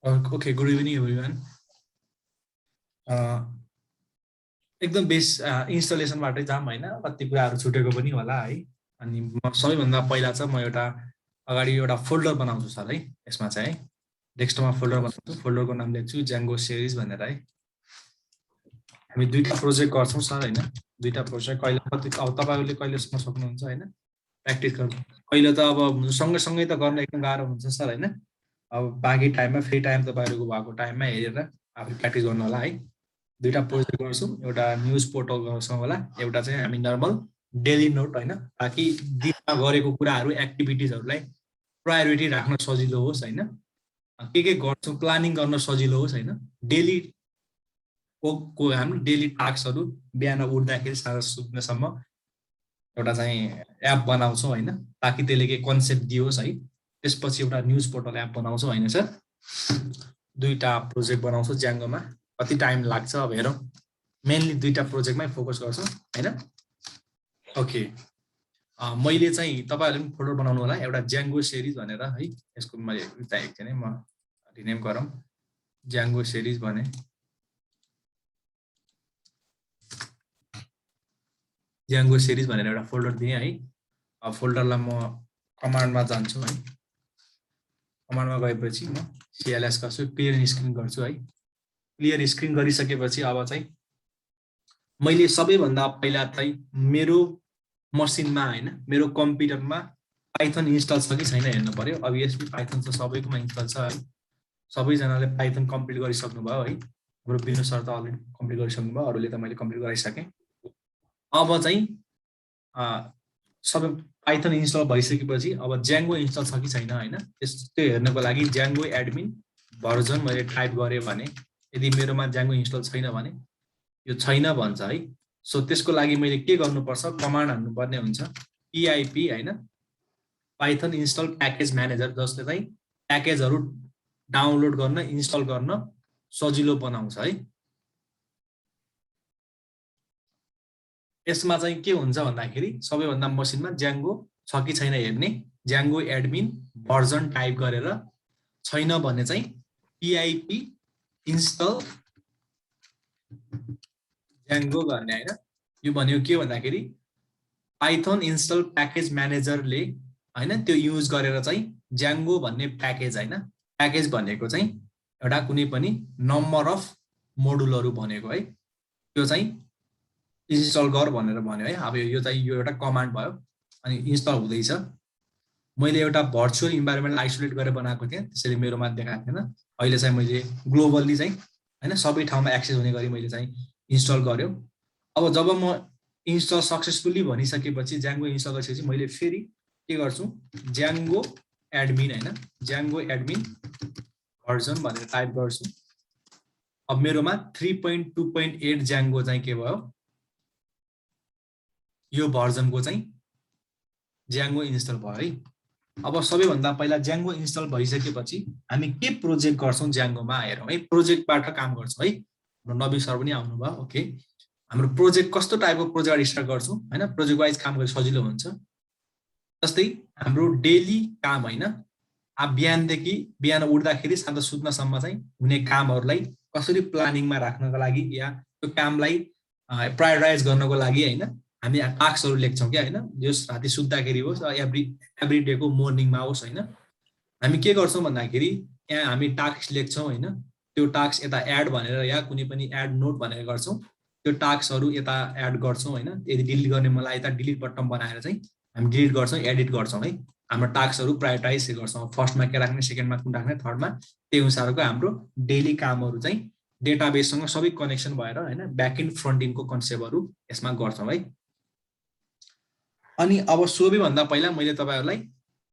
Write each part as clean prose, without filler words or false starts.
Okay, good evening everyone. एकदम base इन्स्टलेसनबाटै जाम हैन, कति कुराहरु छुटेको पनि होला है। अनि म सबैभन्दा पहिला चाहिँ म एउटा अगाडि एउटा फोल्डर बनाउँछु सर है। यसमा चाहिँ है डेस्कटपमा फोल्डर बनाउँछु, फोल्डरको नाम लेख्छु ज्याङ्गो सिरिज भनेर है। हामी दुईटा प्रोजेक्ट गर्छौं सर हैन, दुईटा प्रोजेक्ट कहिले कति अब तपाईहरुले कहिलेसम्म सक्नुहुन्छ हैन प्र्याक्टिस गर्नु। कहिले त अब सँगै त गर्न एकदम गाह्रो हुन्छ सर हैन। अब बाँकी टाइममा फ्री टाइम तपाईहरुको भएको टाइममा हेरेर आफू प्र्याक्टिस गर्नु होला है। दुईटा प्रोजेक्ट गर्छौं, एउटा न्यूज पोर्टल गर्छौं होला, एउटा चाहिँ हामी नर्मल डेली नोट हैन, ताकि दिनमा गरेको कुराहरु एक्टिभिटिजहरुलाई प्रायोरिटी राख्न सजिलो होस् हैन। के गर्छौं प्लानिङ गर्न सजिलो होस् हैन। डेली को हाम्रो डेली टास्कहरु बिहान उठ्दाखेरि साँझ सुत्नेसम्म एउटा चाहिँ एप बनाउँछौं हैन, ताकि त्यसले के कन्सेप्ट दियोस् है। त्यसपछि एउटा न्यूज पोर्टल एप बनाउँछौं हैन सर। दुईटा प्रोजेक्ट बनाउँछौं ज्याङ्गोमा, कति टाइम लाग्छ अब हेरौं। मेनली दुईटा प्रोजेक्टमै फोकस गर्छौं हैन। ओके, मैले चाहिँ तपाईहरुले पनि फोल्डर बनाउनु होला, एउटा ज्याङ्गो सिरिज भनेर है। यसको मैले चाहिएको थिएन, म रिनेम गरौँ ज्याङ्गो सिरिज भने। ज्याङ्गो सिरिज भनेर एउटा फोल्डर दिएँ है। अब फोल्डरलाई म कमान्डमा जान्छु है। कमान्डमा गएपछि म cls गर्छु, क्लियर स्क्रिन गर्छु है। क्लियर स्क्रिन गरिसकेपछि अब चाहिँ मैले सबैभन्दा पहिला चाहिँ मेरो मसिनमा हैन, मेरो कम्प्युटरमा पाइथन इन्स्टल छ कि छैन हेर्नु पर्यो। अभियसली पाइथन त सबैकोमा इन्स्टल छ है। सबैजनाले पाइथन कम्प्लिट गरिसक्नु भयो है। हाम्रो विनोद सर त अलरेडी कम्प्लिट गरिसक्नु भयो, अरूले त मैले कम्प्लिट गराइसकेँ। अब चाहिँ सबै पाइथन इन्स्टल भइसकेपछि अब ज्याङ्गो इन्स्टल छ कि छैन हैन, त्यो हेर्नको लागि ज्याङ्गो एडमिन भर्जन मैले टाइप गरेँ भने, यदि मेरोमा ज्याङ्गो इन्स्टल छैन भने यो छैन भन्छ है। सो त्यसको लागि मैले के गर्नुपर्छ, कमान्ड हान्नुपर्ने हुन्छ pip हैन, पाइथन इन्स्टल प्याकेज म्यानेजर, जसले चाहिँ प्याकेजहरु डाउनलोड गर्न इन्स्टल गर्न सजिलो बनाउँछ है। यसमा चाहिँ के हुन्छ भन्दाखेरि सबैभन्दा मसिनमा ज्याङ्गो छ कि छैन हेर्ने, ज्याङ्गो एडमिन भर्जन टाइप गरेर छैन भने चाहिँ pip इन्स्टल ज्याङ्गो गर्ने हैन। यो भनेको के भन्दाखेरि पाइथन इन्स्टल प्याकेज म्यानेजरले हैन त्यो युज गरेर चाहिँ ज्याङ्गो भन्ने प्याकेज हैन, प्याकेज भनेको चाहिँ एउटा कुनै पनि नम्बर अफ मोडुलहरु भनेको है, त्यो चाहिँ इन्स्टल गर भनेर भन्यो है। अब यो चाहिँ यो एउटा कमान्ड भयो अनि इन्स्टल हुँदैछ। मैले एउटा भर्चुअल इन्भाइरोमेन्ट आइसोलेट गरेर बनाएको थिएँ, त्यसैले मेरोमा देखाएको थिएन। अहिले चाहिँ मैले ग्लोबली चाहिँ हैन सबै ठाउँमा एक्सेस हुने गरी मैले चाहिँ इन्स्टल गर्यो। अब जब म इन्स्टल सक्सेसफुली भनिसकेपछि ज्याङ्गो इन्स्टल गरिसकेपछि मैले फेरि के गर्छु, ज्याङ्गो एडमिन हैन, ज्याङ्गो एडमिन भर्जन भनेर टाइप गर्छु। अब मेरोमा 3.2.8 ज्याङ्गो चाहिँ के भयो, यो भर्जनको चाहिँ ज्याङ्गो इन्स्टल भयो है। अब सबैभन्दा पहिला ज्याङ्गो इन्स्टल भइसकेपछि हामी के प्रोजेक्ट गर्छौं ज्याङ्गोमा हेरौँ है। प्रोजेक्टबाट काम गर्छौं है। नबी सर पनि आउनु भयो। ओके, हाम्रो प्रोजेक्ट कस्तो टाइपको प्रोजेक्ट स्टार्ट गर्छौं हैन, प्रोजेक्ट वाइज काम गर्न सजिलो हुन्छ। जस्तै हाम्रो डेली काम हैन, अब बिहान उठ्दाखेरि साँझ सुत्नसम्म चाहिँ हुने कामहरुलाई कसरी प्लानिङमा राख्नको लागि या त्यो कामलाई प्रायोरिटाइज गर्नको लागि हैन, हामी टास्कहरु लेख्छौं के हैन, जस राति सुत्दाखेरि होस् एभ्री डे को मर्निङमा होस् हैन। हामी के गर्छौं भन्दाखेरि यहाँ हामी टास्क लेख्छौं हैन, त्यो टास्क यता एड भनेर या कुनै पनि एड नोट भनेर गर्छौं, त्यो टास्कहरु यता एड गर्छौं हैन। यदि डिलिट गर्ने मलाई यता डिलिट बटन बनाएर चाहिँ हामी डिलिट गर्छौं, एडिट गर्छौं है। हाम्रो टास्कहरु प्रायोरिटाइज गर्छौं, फर्स्टमा के राख्ने, सेकेन्डमा कुन राख्ने, थर्डमा, त्यही अनुसारको हाम्रो डेली कामहरु चाहिँ डेटाबेससँग सबै कनेक्सन भएर हैन ब्याकएन्ड फ्रन्टएन्डको कन्सेप्टहरु यसमा गर्छौं है। अनि अब सबैभन्दा पहिला मैले तपाईहरुलाई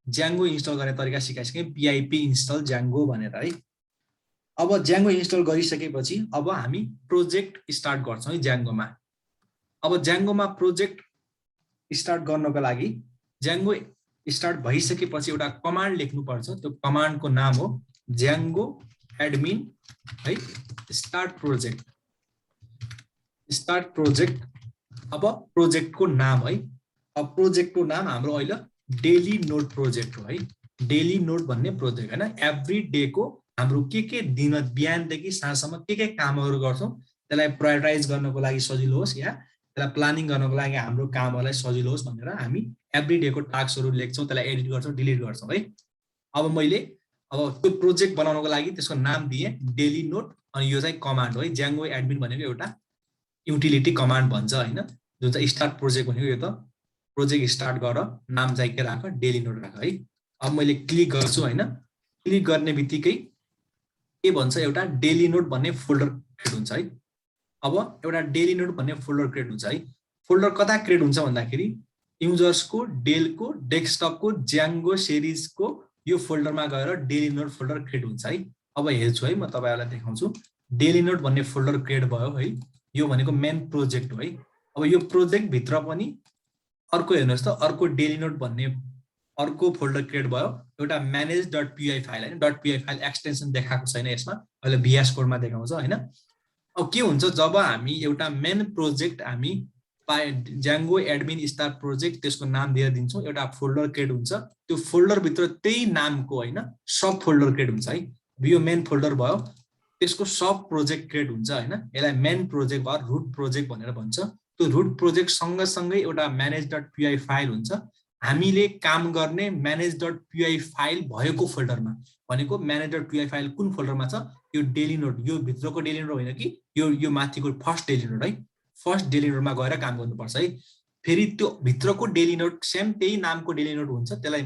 ज्याङ्गो इन्स्टल गर्ने तरिका सिकाइसकेँ, pip इन्स्टल ज्याङ्गो भनेर है। अब ज्याङ्गो इन्स्टल गरिसकेपछि अब हामी प्रोजेक्ट स्टार्ट गर्छौं है ज्याङ्गोमा। अब ज्याङ्गोमा प्रोजेक्ट स्टार्ट गर्नको लागि ज्याङ्गो स्टार्ट भइसकेपछि एउटा कमान्ड लेख्नु पर्छ। त्यो कमान्डको नाम हो ज्याङ्गो एडमिन है, स्टार्ट प्रोजेक्ट। Start project. अब प्रोजेक्टको नाम है, अब प्रोजेक्टको नाम हाम्रो अहिले डेली नोट प्रोजेक्ट हो है। डेली नोट भन्ने प्रोजेक्ट हैन, एभ्री डे को हाम्रो के दिन बिहानदेखि साँझसम्म के कामहरू गर्छौँ त्यसलाई प्रायोरिटाइज गर्नको लागि सजिलो होस् या त्यसलाई प्लानिङ गर्नको लागि हाम्रो कामहरूलाई सजिलो होस् भनेर हामी एभ्री डेको टास्कहरू लेख्छौँ, त्यसलाई एडिट गर्छौँ, डिलिट गर्छौँ है। अब मैले त्यो प्रोजेक्ट बनाउनको लागि त्यसको नाम दिएँ डेली नोट, अनि यो चाहिँ कमान्ड हो है। ज्याङ्गो एडमिन भनेको एउटा युटिलिटी कमान्ड भन्छ होइन, जुन चाहिँ स्टार्ट प्रोजेक्ट भनेको यो त प्रोजेक्ट स्टार्ट गर, नाम चाहिँ के राख, डेली नोट राख है। अब मैले क्लिक गर्छु होइन, क्लिक गर्ने बित्तिकै के भन्छ, एउटा डेली नोट भन्ने फोल्डर क्रिएट हुन्छ है। अब एउटा डेली नोट भन्ने फोल्डर क्रिएट हुन्छ है। फोल्डर कता क्रिएट हुन्छ भन्दाखेरि युजर्सको, डेलको, डेस्कटपको, ज्याङ्गो सिरिजको यो फोल्डरमा गएर डेली नोट फोल्डर क्रिएट हुन्छ है। अब हेर्छु है, म तपाईँहरूलाई देखाउँछु। डेली नोट भन्ने फोल्डर क्रिएट भयो है, यो भनेको मेन प्रोजेक्ट हो है। अब यो प्रोजेक्ट भित्र पनि अर्को हेर्नुहोस् त, अर्को डेली नोट भन्ने अर्को फोल्डर क्रिएट भयो, एउटा manage.py फाइल हैन, .py फाइल एक्सटेन्सन देखाएको छैन यसमा, अहिले VS कोडमा देखाउँछ हैन। अब के हुन्छ, जब हामी एउटा मेन प्रोजेक्ट हामी ज्याङ्गो एडमिन स्टार प्रोजेक्ट त्यसको नाम दिएर दिन्छौँ, एउटा फोल्डर क्रिएट हुन्छ, त्यो फोल्डर भित्र त्यही नामको हैन सब फोल्डर क्रिएट हुन्छ है। यो मेन फोल्डर भयो, त्यसको सब प्रोजेक्ट क्रिएट हुन्छ हैन। यसलाई मेन प्रोजेक्ट वा रुट प्रोजेक्ट भनेर भन्छ। त्यो रुट प्रोजेक्ट सँगसँगै एउटा manage.py फाइल हुन्छ, हामीले काम गर्ने manage.py फाइल भएको फोल्डरमा। भनेको manage.py फाइल कुन फोल्डरमा छ, यो डेली नोट, यो भित्रको डेली नोट होइन कि यो माथिको फर्स्ट डेली नोट है, फर्स्ट डेली नोटमा गएर काम गर्नुपर्छ है। फेरि त्यो भित्रको डेली नोट सेम त्यही नामको डेली नोट हुन्छ, त्यसलाई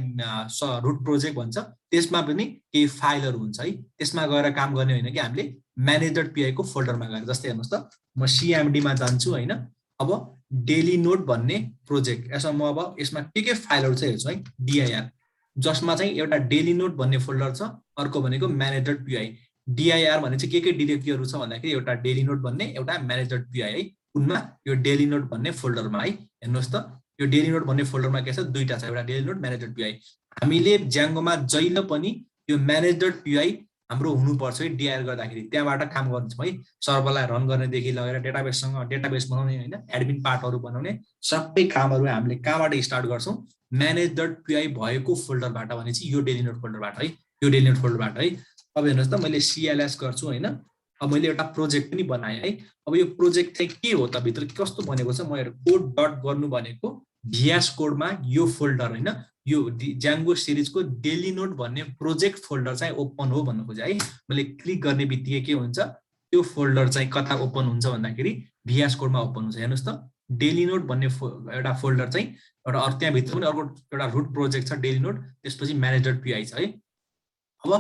रुट प्रोजेक्ट भन्छ। त्यसमा पनि केही फाइलहरू हुन्छ है, त्यसमा गएर काम गर्ने होइन कि हामीले manage.py को फोल्डरमा गएर। जस्तै हेर्नुहोस् त, म CMD मा जान्छु होइन। अब डेली नोट भन्ने प्रोजेक्ट, यसमा म अब यसमा के फाइलहरू चाहिँ हेर्छु है, dir, जसमा चाहिँ एउटा डेली नोट भन्ने फोल्डर छ, अर्को भनेको manage.py। dir भन्ने चाहिँ के डिरेक्टरीहरू छ भन्दाखेरि एउटा डेली नोट भन्ने, एउटा manage.py है। उनमा यो डेली नोट भन्ने फोल्डरमा है, हेर्नुहोस् त, यो डेली नोट भन्ने फोल्डरमा के छ, दुईटा छ, एउटा डेली नोट, manage.py। हामीले ज्याङ्गोमा जहिले पनि यो manage.py हाम्रो हुनुपर्छ है। डिआर गर्दाखेरि त्यहाँबाट काम गर्छौँ है, सर्भरलाई रन गर्नेदेखि लगेर डेटाबेससँग डेटाबेस बनाउने होइन, एडमिन पार्टहरू बनाउने सबै कामहरू हामीले कहाँबाट स्टार्ट गर्छौँ, manage.py भएको फोल्डरबाट, भनेपछि यो डेली नोट फोल्डरबाट है, यो डेली नोट फोल्डरबाट है। अब हेर्नुहोस् त, मैले CLS गर्छु होइन। अब मैले एउटा प्रोजेक्ट पनि बनाएँ है। अब यो प्रोजेक्ट चाहिँ के हो त, भित्र कस्तो बनेको छ, म कोड डट गर्नु भनेको VS कोडमा यो फोल्डर होइन, यो ज्याङ्गो सिरिजको डेली नोट भन्ने प्रोजेक्ट फोल्डर चाहिँ ओपन हो भन्नु खोजेँ है। मैले क्लिक गर्ने बित्तिकै के हुन्छ, त्यो फोल्डर चाहिँ कता ओपन हुन्छ भन्दाखेरि VS कोडमा ओपन हुन्छ। हेर्नुहोस् त, डेली नोट भन्ने एउटा फोल्डर चाहिँ एउटा, त्यहाँभित्र पनि अर्को एउटा रुट प्रोजेक्ट छ डेली नोट, त्यसपछि manage.py छ है। अब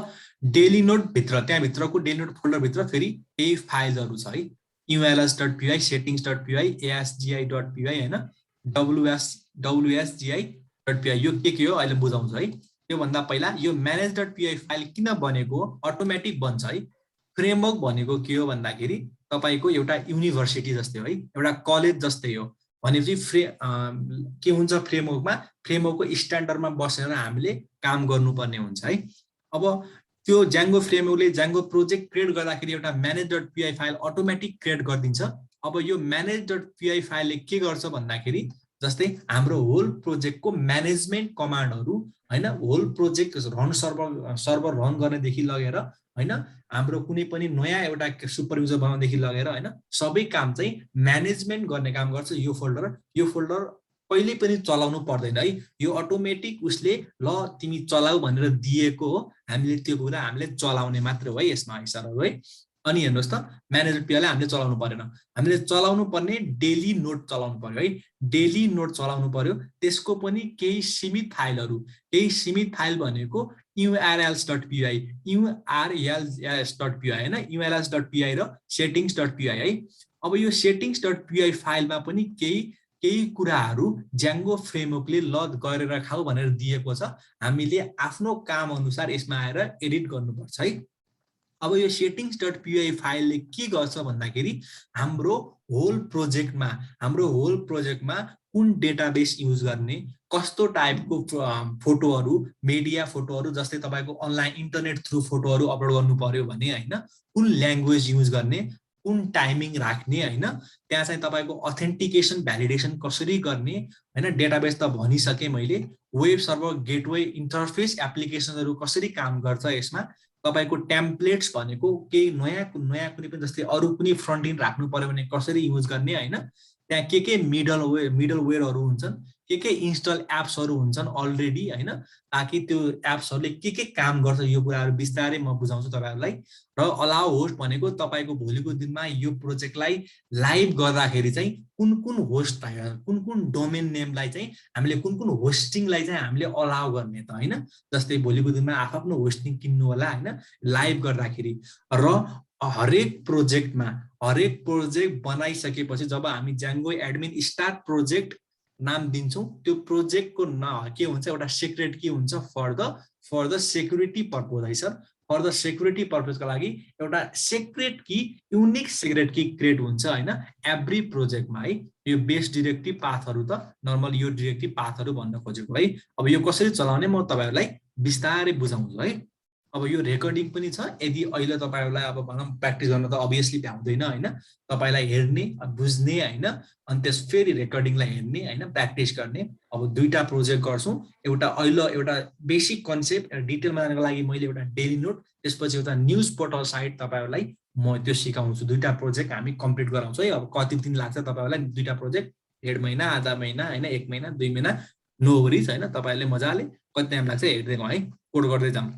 डेली नोट भित्र, त्यहाँभित्रको डेली नोट फोल्डरभित्र फेरि केही फाइलहरू छ है, uls.py, settings.py, asgi.py होइन, wsgi.py, यो के हो अहिले बुझाउँछु है। त्योभन्दा पहिला यो manage.py फाइल किन बनेको, अटोमेटिक बन्छ है। फ्रेमवर्क भनेको के हो भन्दाखेरि तपाईँको एउटा युनिभर्सिटी जस्तै हो है, एउटा कलेज जस्तै हो। भनेपछि के हुन्छ, फ्रेमवर्कको स्ट्यान्डर्डमा बसेर हामीले काम गर्नुपर्ने हुन्छ है। अब त्यो ज्याङ्गो फ्रेमवर्कले ज्याङ्गो प्रोजेक्ट क्रिएट गर्दाखेरि एउटा manage.py फाइल अटोमेटिक क्रिएट गरिदिन्छ। अब यो manage.py फाइलले के गर्छ भन्दाखेरि, जस्तै हाम्रो होल प्रोजेक्टको म्यानेजमेन्ट कमान्डहरू होइन, whole project run server run गर्नेदेखि लगेर होइन, हाम्रो कुनै पनि नयाँ एउटा सुपर युजर बनाउनेदेखि लगेर होइन, सबै काम चाहिँ म्यानेजमेन्ट गर्ने काम गर्छ यो फोल्डर। यो फोल्डर कहिले पनि चलाउनु पर्दैन है, यो अटोमेटिक उसले ल तिमी चलाऊ भनेर दिएको हो, हामीले त्यो कुरा हामीले चलाउने मात्र हो है यसमा इशाराहरू है। अनि हेर्नुहोस् त, manage.py-लाई हामीले चलाउनु परेन, हामीले चलाउनु पर्ने डेली नोट चलाउनु पर्यो है। डेली नोट चलाउनु पर्यो, त्यसको पनि केही सीमित फाइलहरू, केही सीमित फाइल भनेको urls.py, urls.py होइन, urls.py र settings.py है। अब यो settings.py फाइलमा पनि केही कुराहरू ज्याङ्गो फ्रेमवर्कले ल गरेर खाऊ भनेर दिएको छ, हामीले आफ्नो काम अनुसार यसमा आएर एडिट गर्नुपर्छ है। अब यो settings.py फाइलले के गर्छ भन्दाखेरि हाम्रो होल प्रोजेक्टमा कुन डेटाबेस युज गर्ने, कस्तो टाइपको फोटोहरू, मिडिया फोटोहरू, जस्तै तपाईँको अनलाइन इन्टरनेट थ्रु फोटोहरू अपलोड गर्नु पर्यो भने होइन, कुन ल्याङ्ग्वेज युज गर्ने, कुन टाइमिङ राख्ने होइन, त्यहाँ चाहिँ तपाईँको अथेन्टिकेसन भ्यालिडेसन कसरी गर्ने होइन, डेटाबेस त भनिसकेँ मैले, वेब सर्भर गेटवे इन्टरफेस एप्लिकेसनहरू कसरी काम गर्छ यसमा, तपाईको टेम्प्लेट्स भनेको केही नयाँ कुनै पनि जस्तै अरू कुनै फ्रन्ट एन्ड राख्नु पर्यो भने कसरी युज गर्ने हैन, त्यहाँ के मिडलवेयरहरू हुन्छन्, के इन्स्टल एप्सहरू हुन्छन् अलरेडी हैन, ताकि त्यो एप्सहरूले के काम गर्छ यो कुराहरू बिस्तारै म बुझाउँछु तपाईहरुलाई। र अलाउ होस्ट भनेको तपाईको भोलिको दिनमा यो प्रोजेक्टलाई लाइभ गर्दाखेरि चाहिँ कुन होस्ट कुन डोमेन नेमलाई चाहिँ हामीले कुन होस्टिङलाई चाहिँ हामीले अलाउ गर्ने त हैन, जस्तै भोलिको दिनमा आफ्नो होस्टिङ किन्नु होला हैन लाइभ गर्दाखेरि। र हरेक प्रोजेक्ट बनाइसकेपछि जब हामी ज्याङ्गो एडमिन स्टार्ट प्रोजेक्ट नाम दिन्छौँ, त्यो प्रोजेक्टको के हुन्छ एउटा सिक्रेट की हुन्छ फर द सेक्युरिटी पर्पज है सर। फर द सेक्युरिटी पर्पजको लागि एउटा सेक्रेट की, युनिक सेक्रेट की क्रिएट हुन्छ हैन एभ्री प्रोजेक्टमा है। यो बेस डिरेक्टिभ पाथहरू त नर्मल यो डिरेक्टिभ पाथहरू भन्न खोजेको है। अब यो कसरी चलाउने म तपाईहरुलाई बिस्तारै बुझाउँछु है। अब यो रेकर्डिङ पनि छ, यदि अहिले तपाईहरुलाई अब भनौं प्र्याक्टिस गर्न त अभियसली भ्याउँदैन हैन, तपाईलाई हेर्ने बुझ्ने हैन, अनि त्यस फेरि रेकर्डिङलाई हेर्ने हैन प्र्याक्टिस गर्ने। अब दुईटा प्रोजेक्ट गर्छौं, एउटा बेसिक कन्सेप्ट डिटेलमा जानको लागि मैले एउटा डेली नोट, त्यसपछि एउटा न्यूज पोर्टल साइट तपाईहरुलाई म त्यो सिकाउँछु। दुईटा प्रोजेक्ट हामी कम्प्लिट गराउँछौँ है। अब कति दिन लाग्छ तपाईहरुलाई दुईटा प्रोजेक्ट, 1.5 महिना, आधा महिना हैन, 1 महिना 2 महिना, नो वरिज हैन, तपाईहरुले मजाले कति टाइम लाग्छ हेर्दै गयौँ है, कोड गर्दै जाउँ।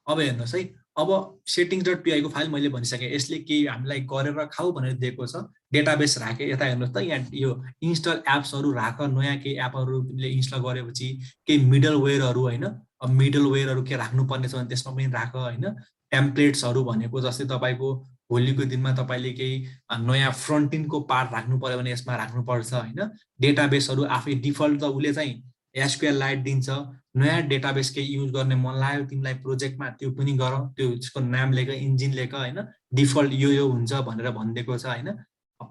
अब हेर्नुहोस् है, अब settings.py को फाइल मैले भनिसकेँ, यसले के हामीलाई गरेर खाऊ भनेर दिएको छ, डेटाबेस राखे। यता हेर्नुहोस् त, यहाँ यो इन्स्टल एप्सहरू राख, नयाँ केही एपहरूले इन्स्टल गरेपछि केही मिडलवेयरहरू हैन, अब मिडलवेयरहरू के राख्नुपर्ने छ भने त्यसमा पनि राख हैन। टेम्प्लेट्सहरू भनेको जस्तै तपाईको भोलिको दिनमा तपाईले केही नयाँ फ्रन्ट एन्डको पार्ट राख्नु पर्यो भने यसमा राख्नुपर्छ हैन। डेटाबेसहरू आफै डिफल्ट त उले चाहिँ एसक्यूएल लाइट दिन्छ, नयाँ डेटाबेस के युज गर्ने मन लाग्यो तिमीलाई प्रोजेक्टमा त्यो पनि गर, त्यो त्यसको नाम लेख, इन्जिन लेख हैन, डिफल्ट यो हुन्छ भनेर भनिदिएको छ हैन।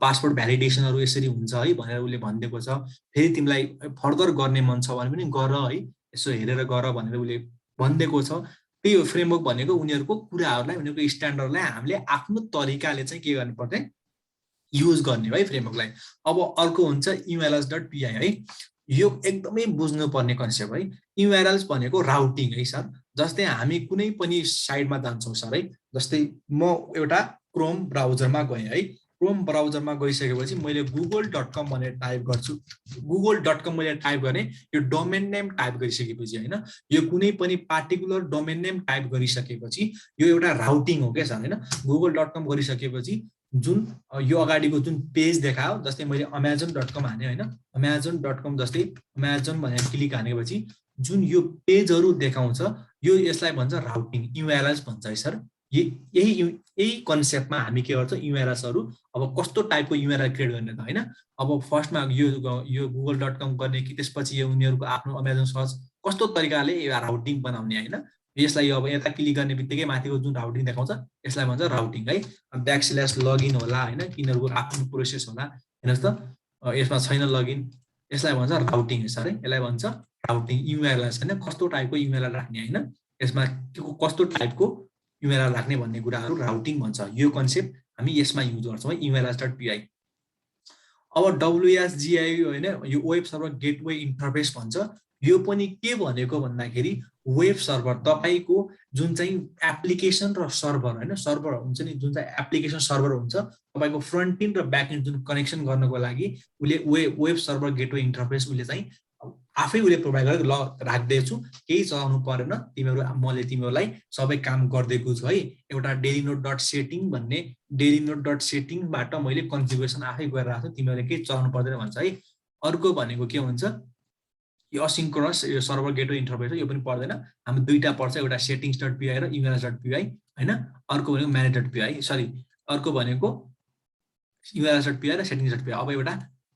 पासवर्ड भ्यालिडेसनहरू यसरी हुन्छ है भनेर उले भनिदिएको छ। फेरि तिमीलाई फर्दर गर्ने मन छ भने पनि गर है, यसो हेरेर गर भनेर उले भनिदिएको छ। त्यो फ्रेमवर्क भनेको उनीहरुको कुराहरुलाई, उनीहरुको स्ट्यान्डर्डलाई हामीले आफ्नो तरिकाले चाहिँ के गर्नु पर्छ युज गर्ने है फ्रेमवर्कलाई। अब अर्को हुन्छ urls.py है, यो एकदमै बुझ्नु पर्ने कन्सेप्ट है। URLs भनेको राउटिङ है सर। जस्तै हामी कुनै पनि साइटमा जान्छौँ सर है, जस्तै म एउटा क्रोम ब्राउजरमा गएँ है, क्रोम ब्राउजरमा गइसकेपछि मैले google.com भनेर टाइप गर्छु। google.com मैले टाइप गरेँ, यो डोमेन नेम टाइप गरिसकेपछि हैन, यो कुनै पनि पार्टिकुलर डोमेन नेम टाइप गरिसकेपछि यो एउटा राउटिङ हो के सर हैन। google.com गरिसकेपछि जुन यो अगाडिको जुन पेज देखायो, जस्तै मैले amazon.com हाने हैन, amazon.com जस्तै amazon भनेर क्लिक हानेपछि जुन यो पेजहरु देखाउँछ, यो यसलाई भन्छ राउटिङ, URLs भन्छ है सर। यही कन्सेप्टमा हामी के गर्छौं, URLsहरु अब कस्तो टाइपको URL क्रिएट गर्ने त हैन। अब फर्स्टमा यो google.com गर्ने कि त्यसपछि यो उनीहरुको आफ्नो Amazon सर्च कस्तो तरिकाले यो राउटिङ बनाउने हैन। यसलाई अब यता क्लिक गर्ने बित्तिकै माथिको जुन राउटिङ देखाउँछ यसलाई भन्छ राउटिङ है। \लगइन होला हैन, किनहरुको आफ्नो प्रोसेस होला, हेर्नुस् त यसमा छैन लगइन, यसलाई भन्छ राउटिङ सर है। यसलाई भन्छ राउटिङ URLs हैन, कस्तो टाइपको URL राख्ने हैन, यसमा कस्तो टाइपको URL राख्ने भन्ने कुराहरु राउटिङ भन्छ। यो कन्सेप्ट हामी यसमा युज गर्छौं है, urls.py। अब WSGI हैन, यो वेब सर्भर गेटवे इन्टरफेस भन्छ। यो पनि के भनेको भन्दाखेरि वेब सर्भर तपाईको जुन चाहिँ एप्लिकेसन र सर्भर हैन, सर्भर हुन्छ नि, जुन चाहिँ एप्लिकेसन सर्भर हुन्छ तपाईको फ्रन्ट एन्ड र ब्याक एन्ड जुन कनेक्सन गर्नको लागि उले वेब सर्भर गेटवे इन्टरफेस उले चाहिँ आफै उले प्रोभाइड गरेर ल राख्दै छु, केही चलाउनु परेन, तिमीहरु मैले तिमीहरुलाई सबै काम गर्दैछु छु है। एउटा dailynode.setting भन्ने dailynode.setting बाट मैले कन्फिगरेसन आफै गरेर राख्छु, तिमीहरुले केही चलाउनु पर्दैन भन्छ है। अर्को भनेको के हुन्छ, यो असिन्क्रोनस यो सर्भर गेटवे इन्टरफेस यो पनि पर्दैन, हामी दुईटा पर्छ, एउटा settings.py र urls.py हैन। अर्को भनेको manage.py, सरी अर्को भनेको urls.py र settings.py।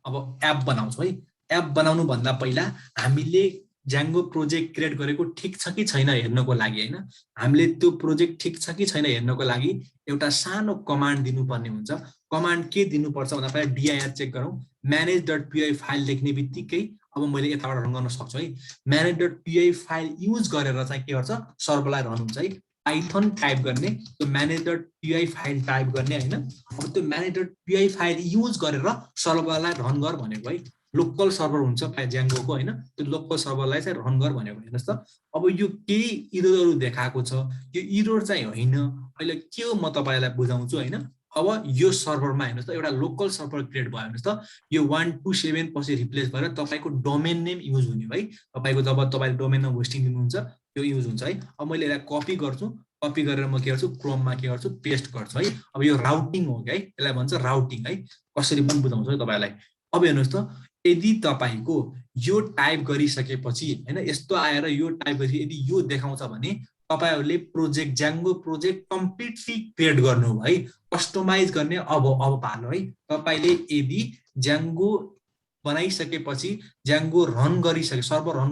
अब एप बनाउँछौ है। एप बनाउनु भन्दा पहिला हामीले ज्याङ्गो प्रोजेक्ट क्रिएट गरेको ठीक छ कि छैन हेर्नको लागि हैन, हामीले त्यो प्रोजेक्ट ठीक छ कि छैन हेर्नको लागि एउटा सानो कमान्ड दिनुपर्ने हुन्छ। कमान्ड के दिनुपर्छ भन्दा पहिला dir चेक गरौँ। manage.py फाइल लेख्ने बित्तिकै अब मैले यताबाट रन गर्न सक्छु है। manage.py फाइल युज गरेर चाहिँ के गर्छ, सर्भरलाई रन हुन्छ है। पाइथन टाइप गर्ने, त्यो manage.py फाइल टाइप गर्ने हैन। अब त्यो manage.py फाइल युज गरेर सर्भरलाई रन गर भनेको है। लोकल सर्भर हुन्छ ज्याङ्गोको होइन, त्यो लोकल सर्भरलाई चाहिँ रन गर भनेको हेर्नुहोस् त। अब यो केही इररहरू देखाएको छ, यो इरर चाहिँ होइन, अहिले के हो म तपाईँलाई बुझाउँछु होइन। अब यो सर्भरमा हेर्नुहोस् त, एउटा लोकल सर्भर क्रिएट भयो हेर्नुहोस् त, यो 127 पछि रिप्लेस भएर तपाईँको डोमेन नेम युज हुने है। तपाईँको जब तपाईँले डोमेन नेम होस्टिङ दिनुहुन्छ त्यो युज हुन्छ है। अब मैले यसलाई कपी गर्छु, कपी गरेर म के गर्छु, क्रोममा के गर्छु, पेस्ट गर्छु है। अब यो राउटिङ हो कि है, यसलाई भन्छ राउटिङ है। कसरी पनि बुझाउँछु है तपाईँलाई। अब हेर्नुहोस् त, यदि तपाईँको यो टाइप गरिसकेपछि होइन, यस्तो आएर यो टाइप गरी यदि यो देखाउँछ भने तपाईँहरूले प्रोजेक्ट ज्याङ्गो प्रोजेक्ट कम्प्लिटली क्रिएट गर्नु है, कस्टमाइज गर्ने अब पालो है। तपाईँले यदि ज्याङ्गो बनाइसकेपछि ज्याङ्गो रन गरिसके, सर्भर रन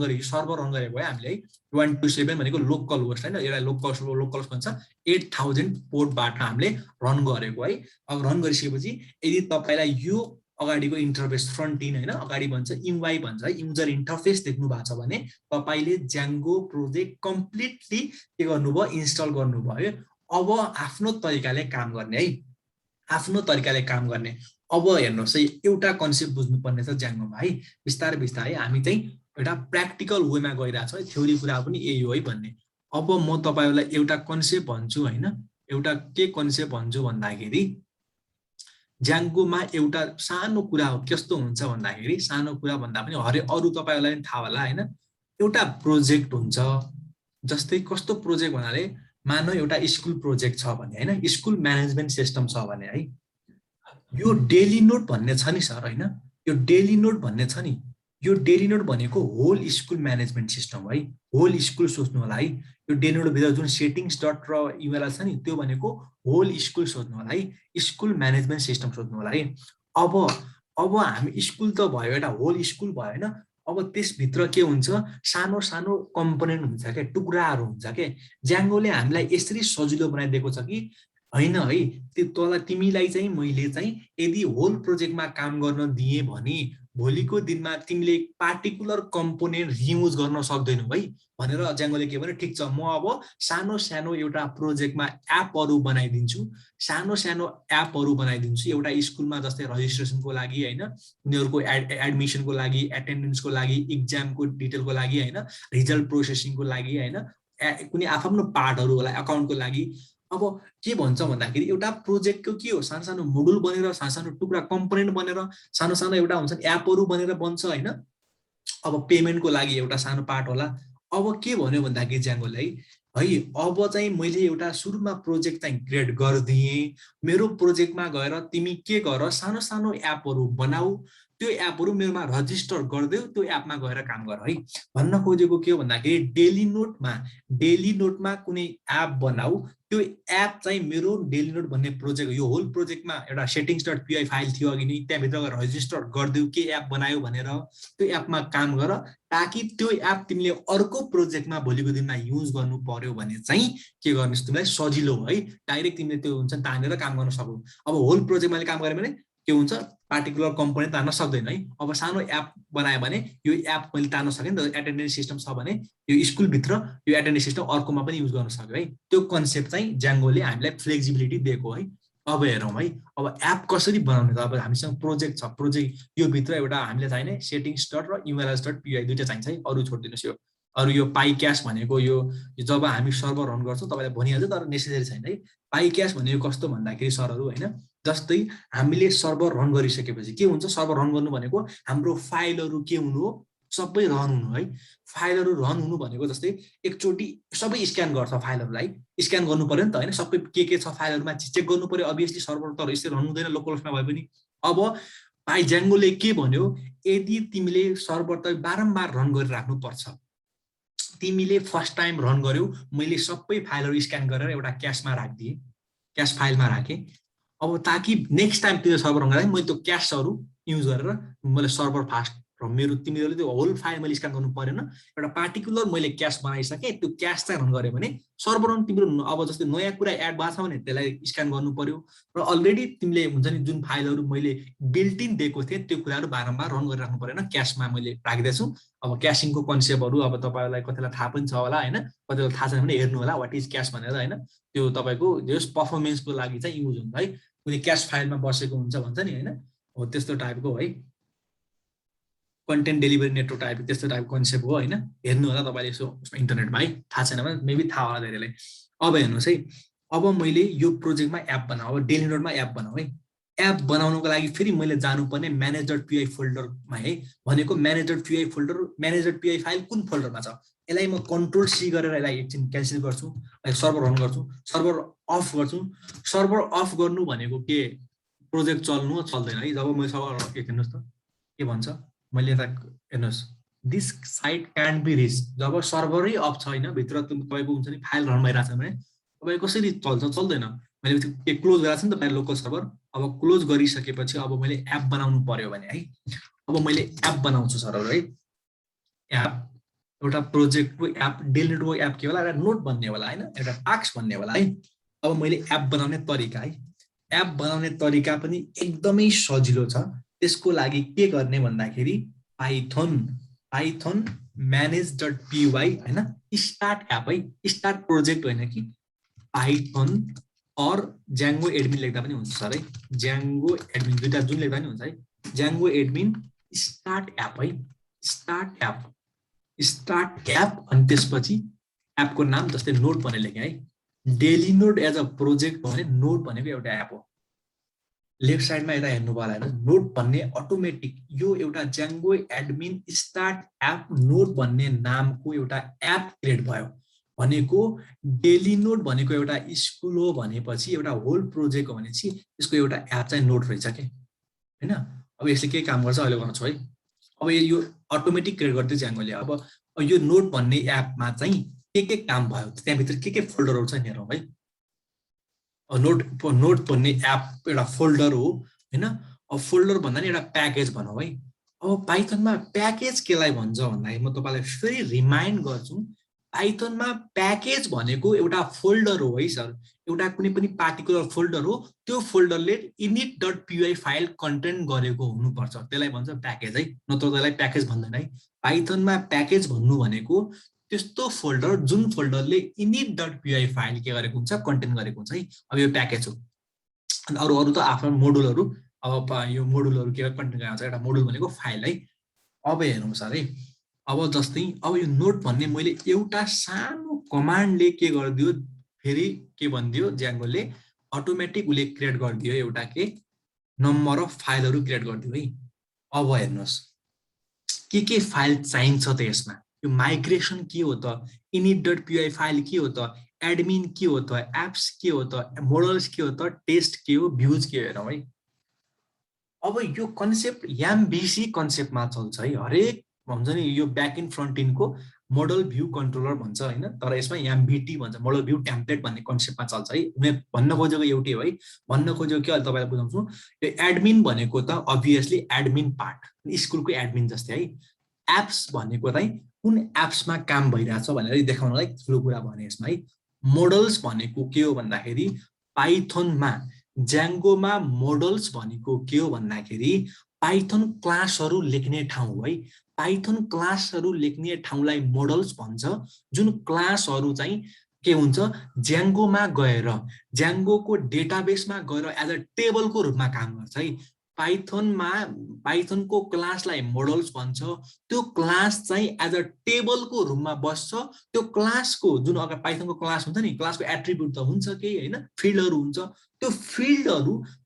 गरेको है हामीले है। 127 भनेको लोकल होस्ट होइन, यसलाई लोकल भन्छ। 8000 पोर्टबाट हामीले रन गरेको है। अब रन गरिसकेपछि यदि तपाईँलाई यो अगाडिको इन्टरफेस फ्रन्ट इन्ड होइन, अगाडि भन्छ युआई भन्छ है, युजर इन्टरफेस देख्नु भएको छ भने तपाईँले ज्याङ्गो प्रोजेक्ट कम्प्लिटली के गर्नुभयो, इन्स्टल गर्नुभयो। अब आफ्नो तरिकाले काम गर्ने है, आफ्नो तरिकाले काम गर्ने। अब हेर्नुहोस् है, एउटा कन्सेप्ट बुझ्नुपर्ने छ ज्याङ्गोमा है। बिस्तारै बिस्तारै हामी चाहिँ एउटा प्र्याक्टिकल वेमा गइरहेको छ है, थ्योरी कुरा पनि यही हो है भन्ने। अब म तपाईँहरूलाई एउटा कन्सेप्ट भन्छु होइन, एउटा के कन्सेप्ट भन्छु भन्दाखेरि ज्याङ्गोमा एउटा सानो कुरा हो, कस्तो हुन्छ भन्दाखेरि, सानो कुरा भन्दा पनि अरू तपाईँहरूलाई पनि थाहा होला होइन। एउटा प्रोजेक्ट हुन्छ, जस्तै कस्तो प्रोजेक्ट भन्नाले मानव एउटा स्कुल प्रोजेक्ट छ भने होइन, स्कुल म्यानेजमेन्ट सिस्टम छ भने है, यो डेली नोट भन्ने छ नि सर होइन, यो डेली नोट भन्ने छ नि, यो डेली नोट भनेको होल स्कुल म्यानेजमेन्ट सिस्टम है। होल स्कुल सोच्नु होला है। यो डेली नोटभित्र जुन सेटिङ्स डट र युआरएल छ नि, त्यो भनेको होल स्कुल सोच्नु होला है, स्कुल म्यानेजमेन्ट सिस्टम सोच्नु होला है। अब हामी स्कुल त भयो, एउटा होल स्कुल भयो होइन। अब त्यसभित्र के हुन्छ, सानो सानो कम्पोनेन्ट हुन्छ क्या, टुक्राहरू हुन्छ क्या। ज्याङ्गोले हामीलाई यसरी सजिलो बनाइदिएको छ कि होइन है, त्यो तँलाई तिमीलाई चाहिँ मैले चाहिँ यदि होल प्रोजेक्टमा काम गर्न दिएँ भने भोलिको दिनमा तिमीले पार्टिकुलर कम्पोनेन्ट रियुज गर्न सक्दैनौ है भनेर ज्याङ्गोले के भने, ठिक छ म अब सानो सानो एउटा प्रोजेक्टमा एपहरू बनाइदिन्छु, सानो सानो एपहरू बनाइदिन्छु एउटा स्कुलमा, जस्तै रजिस्ट्रेसनको लागि होइन, उनीहरूको एडमिसनको लागि, एटेन्डेन्सको लागि, इक्जामको डिटेलको लागि होइन, रिजल्ट प्रोसेसिङको लागि होइन, कुनै आफ्नो पार्टहरू होला एकाउन्टको लागि। अब के भन्छ भन्दाखेरि एउटा प्रोजेक्टको के हो, सानो सानो मोडुल बनेर, सानो सानो टुक्रा कम्पोनेन्ट बनेर, सानो सानो एउटा हुन्छ एपहरू बनेर बन्छ होइन। अब पेमेन्टको लागि एउटा सानो पार्ट होला। अब के भन्यो भन्दाखेरि ज्याङ्गोले है, अब चाहिँ मैले एउटा सुरुमा प्रोजेक्ट चाहिँ क्रिएट गरिदिएँ, मेरो प्रोजेक्टमा गएर तिमी के गर, सानो सानो एपहरू बनाऊ, त्यो एपहरू मेरोमा रजिस्टर गरिदेऊ, त्यो एपमा गएर काम गर है। भन्न खोजेको के हो भन्दाखेरि डेली नोटमा कुनै एप बनाऊ, त्यो एप चाहिँ मेरो डेली नोट भन्ने प्रोजेक्ट, यो होल प्रोजेक्टमा एउटा सेटिङ्स डट पिआई फाइल थियो अघि नै, त्यहाँभित्र गएर रजिस्टर गरिदेऊ के एप बनायो भनेर, त्यो एपमा काम गर, ताकि त्यो एप तिमीले अर्को प्रोजेक्टमा भोलिको दिनमा युज गर्नु पर्यो भने चाहिँ के गर्नुहोस्, तिमीलाई सजिलो है, डाइरेक्ट तिमीले त्यो हुन्छ तानेर काम गर्न सकौ। अब होल प्रोजेक्टमा काम गऱ्यो भने के हुन्छ, पार्टिकुलर कम्पोनेन्ट तान्न सक्दैन है। अब सानो एप बनायो भने यो एप मैले तान्न सकेँ नि त, एटेन्डेन्स सिस्टम छ भने यो स्कुलभित्र यो एटेन्डेन्स सिस्टम अर्कोमा पनि युज गर्न सक्यो है। त्यो कन्सेप्ट चाहिँ ज्याङ्गोले हामीलाई फ्लेक्सिबिलिटी दिएको है। अब हेरौँ है, अब एप कसरी बनाउने त। अब हामीसँग प्रोजेक्ट छ, प्रोजेक्ट यो भित्र एउटा हामीले चाहिने सेटिङ्स डट र युआरएल्स डट पिआई दुईवटा चाहिन्छ है, अरू छोडिदिनुहोस्। यो अरू यो पाई क्यास भनेको यो जब हामी सर्भर रन गर्छौँ तपाईँलाई भनिहाल्छ, तर नेसेसरी छैन है। पाई क्यास भनेको कस्तो भन्दाखेरि सरहरू होइन, जस्तै हामीले सर्भर रन गरिसकेपछि के हुन्छ, सर्भर रन गर्नु भनेको हाम्रो फाइलहरू के हुनु हो, सबै रन हुनु है। फाइलहरू रन हुनु भनेको जस्तै एकचोटि सबै स्क्यान गर्छ फाइलहरूलाई, स्क्यान गर्नु पर्यो नि त होइन, सबै के छ फाइलहरूमा चेक गर्नु पर्यो अभियसली, सर्भर तर यसरी रन हुँदैन लोकल होस्टमा भए पनि। अब पाई ज्याङ्गोले के भन्यो, यदि तिमीले सर्भर त बारम्बार रन गरिराख्नु पर्छ, तिमीले फर्स्ट टाइम रन गर्यौ, मैले सबै फाइलहरू स्क्यान गरेर एउटा क्यासमा राखिदिएँ, क्यास फाइलमा राखेँ। अब ताकि नेक्स्ट टाइम त्यो सर्भर रन गर्दा मैले त्यो क्यासहरू युज गरेर मैले सर्भर फास्ट र मेरो तिमीहरूले त्यो होल फाइल मैले स्क्यान गर्नु परेन, एउटा पार्टिकुलर मैले क्यास बनाइसकेँ, त्यो क्यास चाहिँ रन गऱ्यो भने सर्भर रन तिम्रो अब जस्तै नयाँ कुरा एड भएको छ भने त्यसलाई स्क्यान गर्नु पर्यो, र अलरेडी तिमीले हुन्छ नि जुन फाइलहरू मैले बिल्ट इन दिएको थिएँ त्यो कुराहरू बारम्बार रन गरिराख्नु परेन, क्यासमा मैले राखिदिएछु। अब क्यासिङको कन्सेप्टहरू अब तपाईँहरूलाई कतिलाई थाहा पनि छ होला होइन, कतिलाई थाहा छैन भने हेर्नु होला वाट इज क्यास भनेर होइन। त्यो तपाईँको जस पर्फर्मेन्सको लागि चाहिँ युज हुन्छ है, कुनै क्यास फाइलमा बसेको हुन्छ भन्छ नि होइन, हो त्यस्तो टाइपको है। कन्टेन्ट डेलिभरी नेटवर्क टाइप त्यस्तो टाइप कन्सेप्ट हो होइन। हेर्नु होला तपाईँले यसो उसमा इन्टरनेटमा है, थाहा छैन भने मेबी थाहा होला धेरैलाई। अब हेर्नुहोस् है, अब मैले यो प्रोजेक्टमा एप बनाऊ, अब डेली नोटमा एप बनाऊ है। एप बनाउनुको लागि फेरि मैले जानुपर्ने म्यानेज.py फोल्डरमा है, भनेको म्यानेज.py फोल्डर, म्यानेज.py फाइल कुन फोल्डरमा छ, यसलाई म कन्ट्रोल सी गरेर यसलाई एकछिन क्यान्सल गर्छु, सर्भर रन गर्छु, सर्भर अफ गर्छु। सर्भर अफ गर्नु भनेको के, प्रोजेक्ट चल्नु चल्दैन है। जब मैले सर्भर हेर्नुहोस् त के भन्छ, मैले यता हेर्नुहोस्, this site can be reach, जब सर्भरै अफ छैन, भित्र तपाईँको हुन्छ नि फाइल रन भइरहेको छ भने तपाईँ कसरी चल्छ, चल्दैन। मैले के क्लोज गरेको छु नि त मेरो लोकल सर्भर। अब क्लोज गरिसकेपछि अब मैले एप बनाउनु पर्यो भने है, अब मैले एप बनाउँछु सर्भर है, एप एउटा प्रोजेक्टको एप, डेली नोटको एप के होला, एउटा नोट भन्ने होला होइन, एउटा टास्क भन्ने होला है। अब मैले एप बनाउने तरिका है, एप बनाउने तरिका पनि एकदमै सजिलो छ। त्यसको लागि के गर्ने भन्दाखेरि पाइथन manage.py होइन, स्टार्ट एप है, स्टार्ट प्रोजेक्ट होइन कि, पाइथन और ज्याङ्गो एडमिन लेख्दा पनि हुन्छ सर है, ज्याङ्गो एडमिन दुईटा जुन लेख्दा पनि हुन्छ है, ज्याङ्गो एडमिन स्टार्ट एप है, स्टार्ट एप अनि त्यसपछि एपको नाम जस्तै नोट भनेर लेखेँ है। Daily note as a project भने नोट भनेको एउटा एप हो। लेफ्ट साइडमा यता हेर्नु होला होइन, नोट भन्ने अटोमेटिक यो एउटा ज्याङ्गो एडमिन स्टार्ट एप नोट भन्ने नामको एउटा एप क्रिएट भयो भनेको। डेली नोट भनेको एउटा स्कुल हो भनेपछि, एउटा होल प्रोजेक्ट हो भनेपछि यसको एउटा एप चाहिँ नोट रहेछ के होइन। अब यसले के काम गर्छ अहिले गर्छु है। अब यो अटोमेटिक क्रिएट गरिदियो ज्याङ्गोले। अब यो नोट भन्ने एपमा चाहिँ के काम भयो, त्यहाँभित्र के फोल्डरहरू छ हेरौँ है। नोट भन्ने एप एउटा फोल्डर हो होइन। अब फोल्डर भन्दा नि एउटा प्याकेज भनौँ है। अब पाइथनमा प्याकेज केलाई भन्छ भन्दाखेरि म तपाईँलाई फेरि रिमाइन्ड गर्छु, पाइथनमा प्याकेज भनेको एउटा फोल्डर हो है सर, एउटा कुनै पनि पार्टिकुलर फोल्डर हो, त्यो फोल्डरले init.py फाइल कन्टेन्ट गरेको हुनुपर्छ, त्यसलाई भन्छ प्याकेज है, नत्र त्यसलाई प्याकेज भन्दैन है। पाइथनमा प्याकेज भन्नु भनेको त्यस्तो फोल्डर जुन फोल्डरले init.py फाइल के गरेको हुन्छ, कन्टेन्ट गरेको हुन्छ है। अब यो प्याकेज हो। अनि अरू त आफ्नो मोडुलहरू, अब यो मोडुलहरू के कन्टेन्ट गरेको हुन्छ, एउटा मोडुल भनेको फाइल है। अब हेरौँ सर है, अब जस्तै अब यो नोट भन्ने मैले एउटा सानो कमान्डले के गरिदियो, फेरि के भनिदियो ज्याङ्गोले, अटोमेटिक उसले क्रिएट गरिदियो एउटा के नम्बर अफ फाइलहरू क्रिएट गरिदियो है। अब हेर्नुहोस् के फाइल चाहिन्छ त यसमा, यो माइग्रेसन के हो त, init.py फाइल के हो त, एडमिन के हो त, एप्स के हो त, मोडल्स के हो त, टेस्ट के हो, भ्युज के हो, हेरौँ है। अब यो कन्सेप्ट एमभिसी कन्सेप्टमा चल्छ है। हरेक भन्छ नि यो ब्याक इन फ्रन्ट इनको मोडल भ्यू कन्ट्रोलर भन्छ होइन, तर यसमा एमभिटी भन्छ, मोडल भ्यू टेम्प्लेट भन्ने कन्सेप्टमा चल्छ है। उनीहरू भन्न खोजेको एउटै हो है। भन्न खोजेको के अहिले तपाईँलाई बुझाउँछु, यो एडमिन भनेको त अभियसली एडमिन पार्ट, स्कुलको एडमिन जस्तै है। एप्स भनेको चाहिँ कुन एप्समा काम भइरहेछ भनेर देखाउनलाई ठुलो कुरा भने यसमा है। मोडल्स भनेको के हो भन्दाखेरि पाइथनमा ज्याङ्गोमा मोडल्स भनेको के हो भन्दाखेरि पाइथन क्लासहरू लेख्ने ठाउँ है। पाइथन क्लासहरू लेख्ने ठाउँलाई मोडल्स भन्छ, जुन क्लासहरू चाहिँ के हुन्छ, ज्याङ्गोमा गएर ज्याङ्गोको डेटाबेसमा गएर एज अ टेबलको रूपमा काम गर्छ है। पाइथनको क्लासलाई मोडल्स भन्छ, त्यो क्लास चाहिँ एज अ टेबलको रूपमा बस्छ। त्यो क्लासको जुन अगाडि पाइथनको क्लास हुन्छ नि, क्लासको एट्रिब्युट त हुन्छ केही होइन, फिल्डहरू हुन्छ, त्यो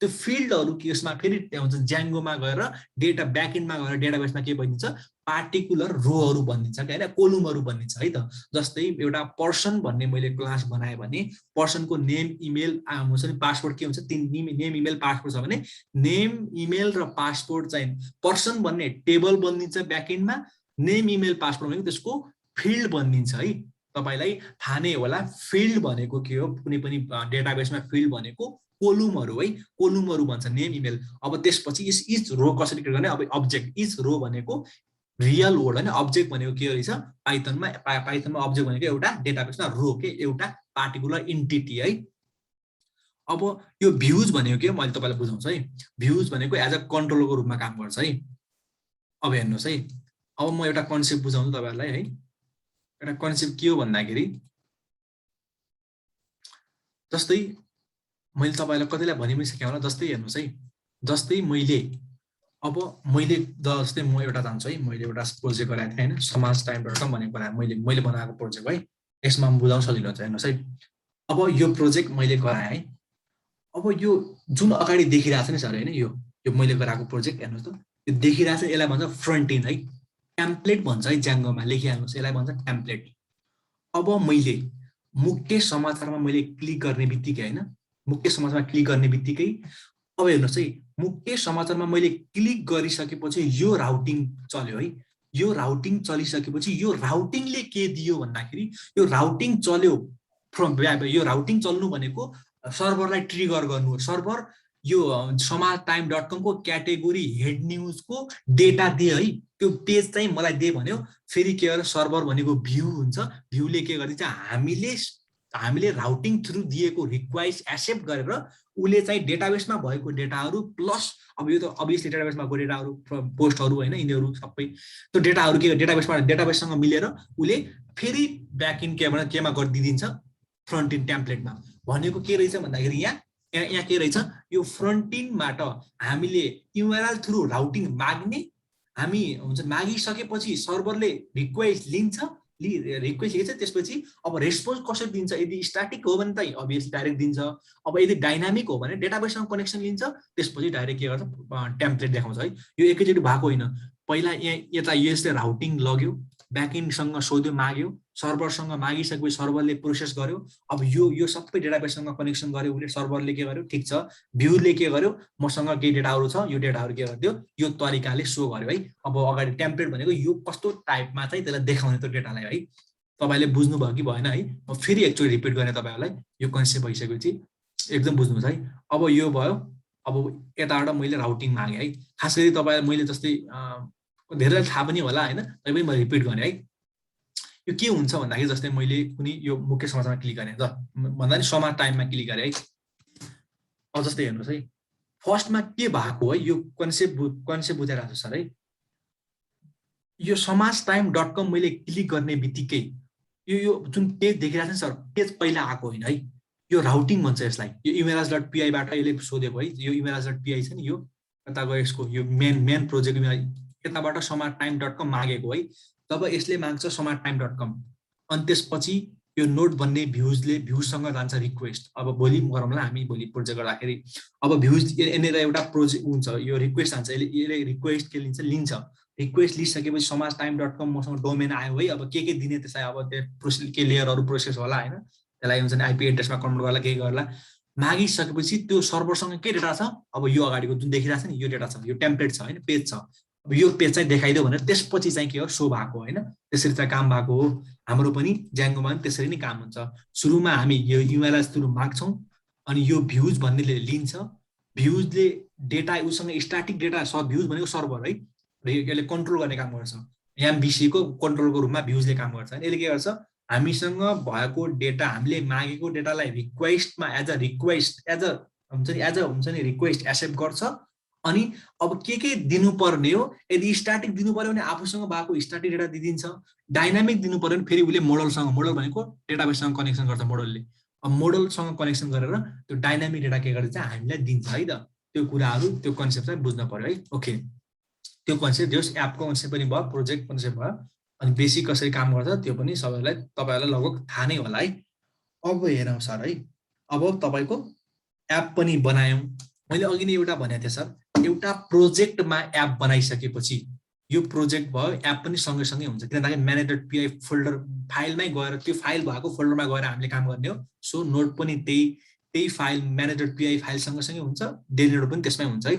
फिल्डहरू केसमा फेरि त्यहाँ हुन्छ ज्याङ्गोमा गएर डेटा ब्याकएन्डमा गएर डेटाबेसमा के भनिन्छ, पार्टिकुलर रोहरू बनिन्छ के होइन, कोलुमहरू बनिन्छ है त। जस्तै एउटा पर्सन भन्ने मैले क्लास बनाएँ भने पर्सनको नेम इमेल हुन्छ नि, पासपोर्ट के हुन्छ, नेम इमेल पासपोर्ट छ भने नेम इमेल र पासपोर्ट चाहिँ पर्सन भन्ने टेबल बनिन्छ ब्याकएन्डमा, नेम इमेल पासपोर्ट भनेको त्यसको फिल्ड बनिन्छ है। तपाईँलाई थाहा नै होला फिल्ड भनेको के हो, कुनै पनि डेटाबेसमा फिल्ड भनेको कोलुमहरू है, कोलुमहरू भन्छ नेम इमेल। अब त्यसपछि इच रो कसरी क्रिएट गर्ने, अब अब्जेक्ट, इच रो भनेको रियल वर्ड होइन, अब्जेक्ट भनेको के रहेछ पाइथनमा अब्जेक्ट भनेको एउटा डेटाबेसमा रो के एउटा पार्टिकुलर इन्टिटी है। अब यो भ्युज भनेको के, मैले तपाईँलाई बुझाउँछु है। भ्युज भनेको एज अ कन्ट्रोलरको रूपमा काम गर्छ है। अब हेर्नुहोस् है, अब म एउटा कन्सेप्ट बुझाउँछु तपाईँहरूलाई है। एउटा कन्सेप्ट के हो भन्दाखेरि जस्तै मैले तपाईँलाई कतिलाई भनि पनि सकेँ होला, जस्तै हेर्नुहोस् है, जस्तै मैले अब मैले जस्तै म एउटा जान्छु है, मैले एउटा प्रोजेक्ट गराएको थिएँ होइन, समाज टाइम.com भनेको मैले बनाएको प्रोजेक्ट है। यसमा म बुझाउन सजिलो हुन्छ हेर्नुहोस् है। अब यो प्रोजेक्ट मैले गराएँ है। अब यो जुन अगाडि देखिरहेको छ नि सर होइन, यो मैले गराएको प्रोजेक्ट हेर्नुहोस् त, यो देखिरहेको छ, यसलाई भन्छ फ्रन्ट एन्ड है, टेम्प्लेट भन्छ है, ज्याङ्गोमा लेखिहाल्नुहोस्, यसलाई भन्छ टेम्प्लेट। अब मैले मुख्य समाचारमा मैले क्लिक गर्ने बित्तिकै होइन, मुख्य समाचारमा क्लिक गर्ने बित्तिकै अब हेर्नुहोस् है, मुख्य समाचारमा मैले क्लिक गरिसकेपछि यो राउटिङ चल्यो है। यो राउटिङ चलिसकेपछि यो राउटिङले के दियो भन्दाखेरि, यो राउटिङ चल्यो यो राउटिङ चल्नु भनेको सर्भरलाई ट्रिगर गर्नु हो। सर्भर यो समाज टाइम.com को क्याटेगोरी हेड न्युजको डेटा दिए है, त्यो पेज चाहिँ मलाई दिए भन्यो। फेरि के गर्छ, सर्भर भनेको भ्यू हुन्छ, भ्यूले के गरिदिन्छ, हामीले राउटिङ थ्रु दिएको रिक्वेस्ट एक्सेप्ट गरेर उसले चाहिँ डेटाबेसमा भएको डेटाहरू प्लस, अब यो त अभियसली डेटाबेसमा भएको डेटाहरू पोस्टहरू होइन, यिनीहरू सबै त्यो डेटाहरू के डेटाबेससँग मिलेर उसले फेरि ब्याकइन्ड केमा गरिदिन्छ, फ्रन्ट इन्ड टेम्प्लेटमा। भनेको के रहेछ भन्दाखेरि यहाँ के रहेछ, यो फ्रन्ट इन्डबाट हामीले युआरएल थ्रु राउटिङ माग्ने, हामी हुन्छ मागिसकेपछि सर्भरले रिक्वेस्ट लिन्छ, रिक्वेस्ट लिन्छ, त्यसपछि अब रेस्पोन्स कसरी दिन्छ। यदि स्ट्याटिक हो भने त अभियसली डाइरेक्ट दिन्छ, अब यदि डाइनामिक हो भने डेटाबेससँग कनेक्सन लिन्छ, त्यसपछि डाइरेक्ट के गर्छ, टेम्प्लेट देखाउँछ है। यो एकैचोटि भएको होइन, पहिला यहाँ यता यसले राउटिङ लग्यो, ब्याकइन्डसँग सोध्यो, माग्यो, सर्भरसँग मागिसकेपछि सर्भरले प्रोसेस गर्यो। अब यो सबै डेटाबेससँग कनेक्सन गर्यो उसले, सर्भरले के गर्यो, ठिक छ, भ्यूले के गर्यो, मसँग केही डेटाहरू छ, यो डेटाहरू के गरिदियो, यो तरिकाले सो गर्यो है। अब अगाडि टेम्प्लेट भनेको यो कस्तो टाइपमा चाहिँ त्यसलाई देखाउने त्यो डेटालाई है। तपाईँले बुझ्नुभयो कि भएन है, म फेरि एकचोटि रिपिट गर्ने तपाईँहरूलाई, यो कन्सेप्ट भइसकेपछि एकदम बुझ्नुहोस् है। अब यो भयो, अब यताबाट मैले राउटिङ मागेँ है। खास गरी तपाईँलाई मैले जस्तै धेरैलाई थाहा पनि होला होइन, तैपनि म रिपिट गरेँ है। यो के हुन्छ भन्दाखेरि जस्तै मैले कुनै यो मुख्य समाचारमा क्लिक गरेँ भन्दा नि समाज टाइममा क्लिक गरेँ है। अब जस्तै हेर्नुहोस् है, फर्स्टमा के भएको है, यो कन्सेप्ट बुझाएर आएको सर है। यो समाज टाइम.com मैले क्लिक गर्ने बित्तिकै यो जुन पेज देखिरहेको छ सर, पेज पहिला आएको होइन है, यो राउटिङ भन्छ यसलाई। यो images.py बाट यसले सोधेको है, यो images.py छ नि, यो कता गयो यसको, यो मेन प्रोजेक्ट यताबाट समाज टाइम.com मागेको है। तब यसले माग्छ समाज टाइम.com, अनि त्यसपछि यो नोट भन्ने भ्युजसँग जान्छ रिक्वेस्ट। अब भोलि गरौँला हामी, भोलि प्रोजेक्ट गर्दाखेरि अब भ्युज यहाँनिर एउटा प्रोजेक्ट हुन्छ, यो रिक्वेस्ट जान्छ, यसले रिक्वेस्ट के लिन्छ, रिक्वेस्ट लिइसकेपछि समाज टाइम.com मसँग डोमेन आयो है। अब के दिने त्यसलाई, अब त्यो प्रोसेस के लेयरहरू प्रोसेस होला होइन, त्यसलाई हुन्छ नि आइपी एड्रेसमा कन्भर्ट गर्ला, केही गर्ला। मागिसकेपछि त्यो सर्भरसँग के डेटा छ, अब यो अगाडिको जुन देखिरहेको छ नि, यो डेटा छ, यो टेम्प्लेट छ होइन, पेज छ। अब यो पेज चाहिँ देखाइदियो भनेर त्यसपछि चाहिँ के हो, सो भएको होइन, त्यसरी चाहिँ काम भएको हो। हाम्रो पनि ज्याङ्गोमा पनि त्यसरी नै काम हुन्छ। सुरुमा हामी यो युआरएल थ्रु माग्छौँ, अनि यो भ्युज भन्नेले लिन्छ, भ्युजले डेटा उसँग स्ट्याटिक डेटा भ्युज भनेको सर्भर है, यसले कन्ट्रोल गर्ने काम गर्छ। एमबिसीको कन्ट्रोलको रूपमा भ्युजले काम गर्छ। यसले के गर्छ, हामीसँग भएको डेटा, हामीले मागेको डेटालाई रिक्वेस्टमा एज हुन्छ नि रिक्वेस्ट एक्सेप्ट गर्छ। अनि अब के दिनुपर्ने हो, यदि स्ट्याटिक दिनु पर्यो भने आफूसँग भएको स्ट्याटिक डेटा दिइदिन्छ, डाइनामिक दिनु पर्यो भने फेरि उसले मोडलसँग, मोडल भनेको डेटाबेससँग कनेक्सन गर्छ मोडलले, अब मोडलसँग कनेक्सन गरेर त्यो डाइनामिक डेटा के गर्छ हामीलाई दिन्छ है त। त्यो कुराहरू, त्यो कन्सेप्ट चाहिँ बुझ्न पर्यो है। ओके, त्यो कन्सेप्ट जस एपको कन्सेप्ट पनि भयो, प्रोजेक्ट कन्सेप्ट भयो, अनि बेसिक कसरी काम गर्छ त्यो पनि सबैलाई तपाईँहरूलाई लगभग थाहा नै होला है। अब हेरौँ सर है, अब तपाईँको एप पनि बनायौँ। मैले अघि नै एउटा भनेको थिएँ सर, एउटा प्रोजेक्टमा एप बनाइसकेपछि यो प्रोजेक्ट भयो, एप पनि सँगैसँगै हुन्छ, किनभने म्यानेज.py फोल्डर फाइलमै गएर, त्यो फाइल भएको फोल्डरमा गएर हामीले काम गर्ने हो। सो नोट पनि त्यही फाइल म्यानेज.py फाइल सँगसँगै हुन्छ, डेली नोट पनि त्यसमै हुन्छ है।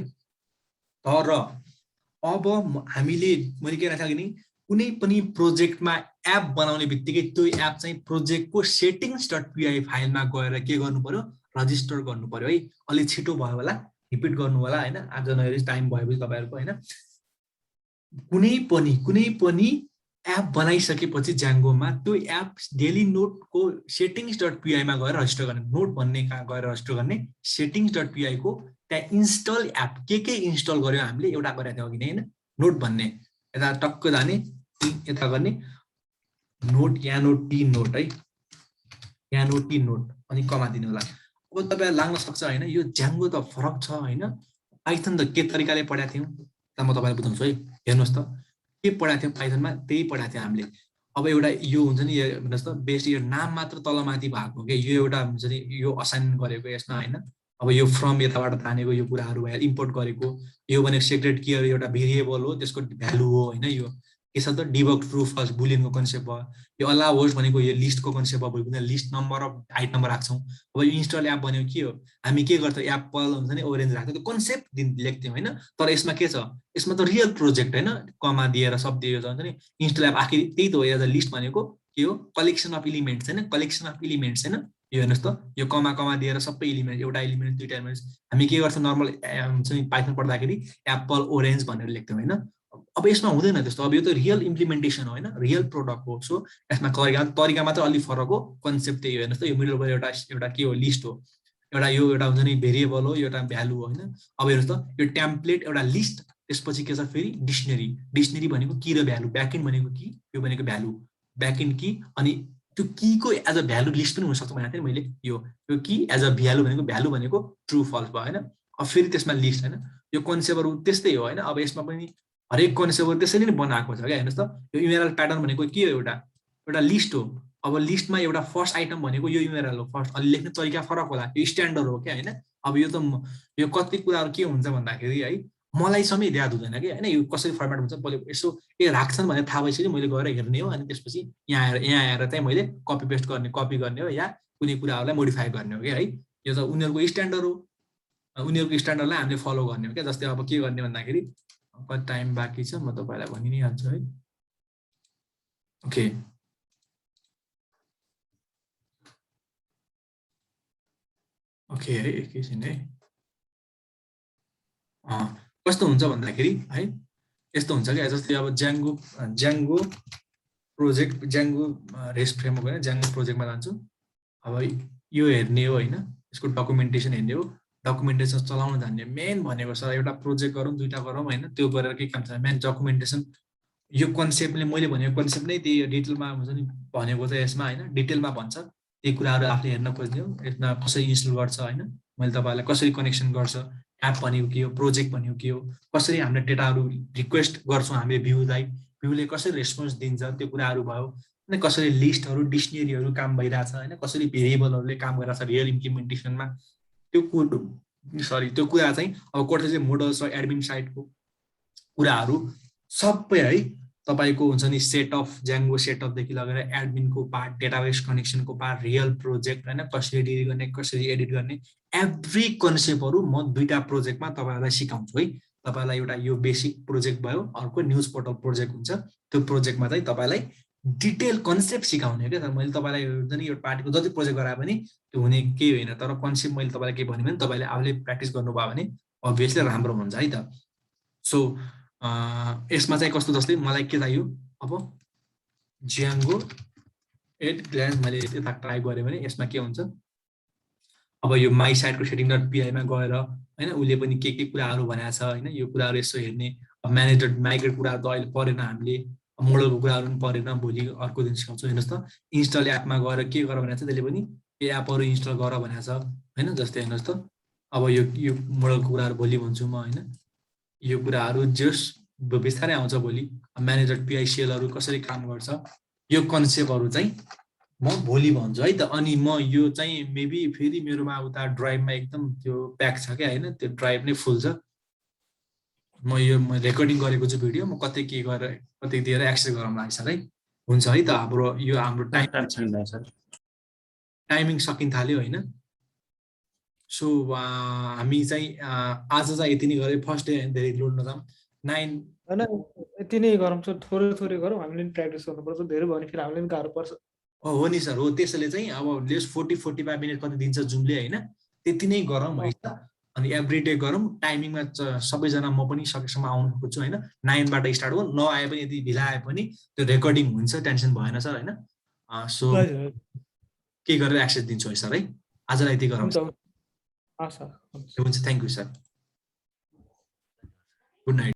तर अब हामीले, मैले के राखेको नि, कुनै पनि प्रोजेक्टमा एप बनाउने बित्तिकै त्यो एप चाहिँ प्रोजेक्टको सेटिङ्स.py फाइलमा गएर के गर्नु पर्यो, रजिस्टर गर्नु पर्यो है। अलि छिटो भयो होला, रिपिट गर्नु होला होइन, आज नहेरी टाइम भएपछि तपाईँहरूको होइन। कुनै पनि एप बनाइसकेपछि ज्याङ्गोमा त्यो एप डेली नोटको सेटिङ्स.py मा गएर रजिस्टर गर्ने, नोट भन्ने गएर रजिस्टर गर्ने, सेटिङ्स.py को त्यहाँ इन्स्टल एप के इन्स्टल गर्यो हामीले, एउटा गरेको थियो अघि नै होइन, नोट भन्ने, यता टक्क जाने, यता गर्ने नोट, यहाँ नोट टी नोट है, यहाँ नोट टी नोट, अनि कमा दिनु होला। अब तपाईँलाई लाग्न सक्छ होइन, यो ज्याङ्गो त फरक छ होइन, पाइथन त के तरिकाले पढाएको थियौँ, म तपाईँलाई बुझाउँछु है। हेर्नुहोस् त के पढाएको थियौँ पाइथनमा, त्यही पढाएको थियो हामीले। अब एउटा यो हुन्छ नि, हेर्नुहोस् त बेस्ट यो नाम मात्र तलमाथि भएको के, यो एउटा हुन्छ नि यो असाइन गरेको यसमा होइन। अब यो फ्रम यताबाट तानेको यो कुराहरू भयो, इम्पोर्ट गरेको यो भनेको सेक्रेट की एउटा भेरिएबल हो, त्यसको भ्यालु हो होइन। यो के छ त डिबग ट्रु फल्स बुलियनको कन्सेप्ट भयो। यो अलाउ होस्ट भनेको यो लिस्टको कन्सेप्ट भयो, लिस्ट नम्बर अफ आइट नम्बर राख्छौँ। अब यो इन्स्टल एप भनेको के हो, हामी के गर्थ्यौँ एप्पल हुन्छ नि ओरेन्ज राख्थ्यौँ, त्यो कन्सेप्ट लेख्थ्यौँ होइन। तर यसमा के छ, यसमा त रियल प्रोजेक्ट होइन, कमा दिएर सब दिएर हुन्छ नि इन्स्टल एप आखिर त्यही त हो। एज अ लिस्ट भनेको के हो, कलेक्सन अफ इलिमेन्ट्स होइन, कलेक्सन अफ इलिमेन्ट्स होइन। यो हेर्नुहोस् त यो कमा दिएर सबै इलिमेन्ट, एउटा इलिमेन्ट दुईटा इलिमेन्ट्स हामी के गर्छौँ नर्मल हुन्छ नि पाइथन पढ्दाखेरि एप्पल ओरेन्ज भनेर लेख्थ्यौँ होइन। अब यसमा हुँदैन त्यस्तो। अब यो त रियल इम्प्लिमेन्टेसन हो होइन, रियल प्रोडक्ट हो। सो यसमा तरिका मात्र अलिक फरक हो, कन्सेप्ट त्यही हो। हेर्नुहोस् त यो मिडलबाट एउटा के हो, लिस्ट हो, एउटा यो एउटा हुन्छ नि भेरिएबल हो, एउटा भ्यालु हो होइन। अब हेर्नुहोस् त यो टेम्प्लेट एउटा लिस्ट, त्यसपछि के छ फेरि डिक्सनरी। डिक्सनरी भनेको की र भ्यालु, ब्याकएन्ड भनेको की, यो भनेको भ्यालु, ब्याकएन्ड की। अनि त्यो कीको एज अ भ्यालु लिस्ट पनि हुनसक्छ भनेको थिएँ मैले। यो की एज अ भ्यालु भनेको ट्रु फल्स भयो होइन। अब फेरि त्यसमा लिस्ट होइन। यो कन्सेप्टहरू त्यस्तै हो होइन। अब यसमा पनि हरेक कन्सेप्टहरू त्यसरी नै बनाएको छ क्या। हेर्नुहोस् त यो युआरएल प्याटर्न भनेको के हो, एउटा लिस्ट हो। अब लिस्टमा एउटा फर्स्ट आइटम भनेको यो युआरएल हो फर्स्ट, अलि लेख्ने तरिका फरक होला, यो स्ट्यान्डर्ड हो क्या होइन। अब यो त यो कति कुराहरू के हुन्छ भन्दाखेरि है मलाई समेत याद हुँदैन कि होइन, यो कसरी फर्मेट हुन्छ पहिले यसो ए राख्छन् भनेर थाहा भइसक्यो मैले गएर हेर्ने हो। अनि त्यसपछि यहाँ आएर चाहिँ मैले कपी पेस्ट कपी गर्ने हो या कुनै कुराहरूलाई मोडिफाई गर्ने हो क्या है। यो त उनीहरूको स्ट्यान्डर्ड हो, उनीहरूको स्ट्यान्डर्डलाई हामीले फलो गर्ने हो क्या। जस्तै अब के गर्ने भन्दाखेरि कति टाइम बाँकी छ म तपाईँलाई भनि नै हाल्छु है। ओके ओके है, एकैछिन है। कस्तो हुन्छ भन्दाखेरि है यस्तो हुन्छ क्या, जस्तै अब ज्याङ्गो प्रोजेक्ट, ज्याङ्गो रेस्ट फ्रेमवर्क होइन, ज्याङ्गो प्रोजेक्टमा जान्छु। अब यो हेर्ने हो होइन, यसको डकुमेन्टेसन हेर्ने हो। डकुमेन्टेसन चलाउन जान्ने मेन भनेको छ एउटा प्रोजेक्ट गरौँ दुईवटा गरौँ होइन, त्यो गरेर के काम छ मेन डकुमेन्टेसन। यो कन्सेप्टले मैले भनेको कन्सेप्ट नै त्यही डिटेलमा हुन्छ नि भनेको चाहिँ यसमा होइन, डिटेलमा भन्छ। त्यही कुराहरू आफूले हेर्न खोज्ने हो। यसमा कसरी इन्स्टल गर्छ होइन, मैले तपाईँलाई कसरी कनेक्सन गर्छ, एप भनेको के हो, प्रोजेक्ट भनेको के हो, कसरी हामीले डेटाहरू रिक्वेस्ट गर्छौँ हामीले भ्यूलाई, भ्यूले कसरी रेस्पोन्स दिन्छ, त्यो कुराहरू भयो। अनि कसरी लिस्टहरू डिक्सनरीहरू काम भइरहेछ होइन, कसरी भेरिएबलहरूले काम गरिरहेछ रियल इम्प्लिमेन्टेसनमा, त्यो त्यो कुरा चाहिँ अब कति चाहिँ मोडल्स र एडमिन साइटको कुराहरू सबै है तपाईँको हुन्छ नि सेट अफ ज्याङ्गो सेटअपदेखि लगेर एडमिनको पार्ट, डेटाबेस कनेक्सनको पार्ट, रियल प्रोजेक्ट होइन कसरी डिल गर्ने, कसरी एडिट गर्ने, एभ्री कन्सेप्टहरू म दुईवटा प्रोजेक्टमा तपाईँहरूलाई सिकाउँछु है। तपाईँलाई एउटा यो बेसिक प्रोजेक्ट भयो, अर्को न्युज पोर्टल प्रोजेक्ट हुन्छ। त्यो प्रोजेक्टमा चाहिँ तपाईँलाई डिटेल कन्सेप्ट सिकाउने क्या। मैले तपाईँलाई हुन्छ नि यो पार्टीको जति प्रोजेक्ट गराए पनि त्यो हुने केही होइन, तर कन्सेप्ट मैले तपाईँलाई के भने तपाईँले आफूले प्र्याक्टिस गर्नुभयो भने अभियसली राम्रो हुन्छ है त। सो यसमा चाहिँ कस्तो, जस्तै मलाई के चाहियो अब ज्याङ्गो एट ग्लान्स मैले यता ट्राई गरेँ भने यसमा के हुन्छ, अब यो माई साइटको सेटिङ डट पिआईमा गएर होइन उसले पनि के कुराहरू भनेको छ होइन, यो कुराहरू यसो हेर्ने। म्यानेज डट माइग्रेट कुराहरू त अहिले परेन, हामीले मोडलको कुराहरू पनि परेन, भोलि अर्को दिन सिकाउँछु। हेर्नुहोस् त इन्स्टल एपमा गएर के गर भनेको छ त्यसले पनि, यो एपहरू इन्स्टल गर भनेको छ होइन। जस्तै हेर्नुहोस् त अब यो मोडलको कुराहरू भोलि भन्छु म होइन, यो कुराहरू जस बिस्तारै आउँछ भोलि। म्यानेज डट पिआई सेलहरू कसरी काम गर्छ, यो कन्सेप्टहरू चाहिँ म भोलि भन्छु है त। अनि म यो चाहिँ मेबी फेरि मेरोमा उता ड्राइभमा एकदम त्यो प्याक छ क्या होइन, त्यो ड्राइभ नै फुल छ। म रेकर्डिङ गरेको छु भिडियो, म कतै के गरेर कतै दिएर एक्सेस गराउन लाग्छ है। हुन्छ है त हाम्रो टाइमिङ सकिन थाल्यो होइन। सो हामी चाहिँ आज चाहिँ यति नै गरेँ, फर्स्ट डे धेरै लोड नजाऊँ। 9 होइन यति नै गरौँ, थोरै थोरै गरौँ, हामीले पनि प्र्याक्टिस गर्नुपर्छ, धेरै भयो भने फेरि हामीलाई पनि गाह्रो पर्छ। हो नि सर, हो। त्यसैले चाहिँ अब लेस 40-45 मिनट कति दिन्छ जुमले होइन, त्यति नै गरौँ है त। अनि एभ्री डे गरौँ टाइमिङमा, सबैजना म पनि सकेसम्म आउनु खोज्छु होइन। 9बाट स्टार्ट हो, नआए पनि यदि ढिला आए पनि त्यो रेकर्डिङ हुन्छ, टेन्सन भएन सर होइन। सो के गरेर एक्सेस दिन्छु है सर है, आजलाई यति गरौँ। हुन्छ, हुन्छ, thank you sir, good night.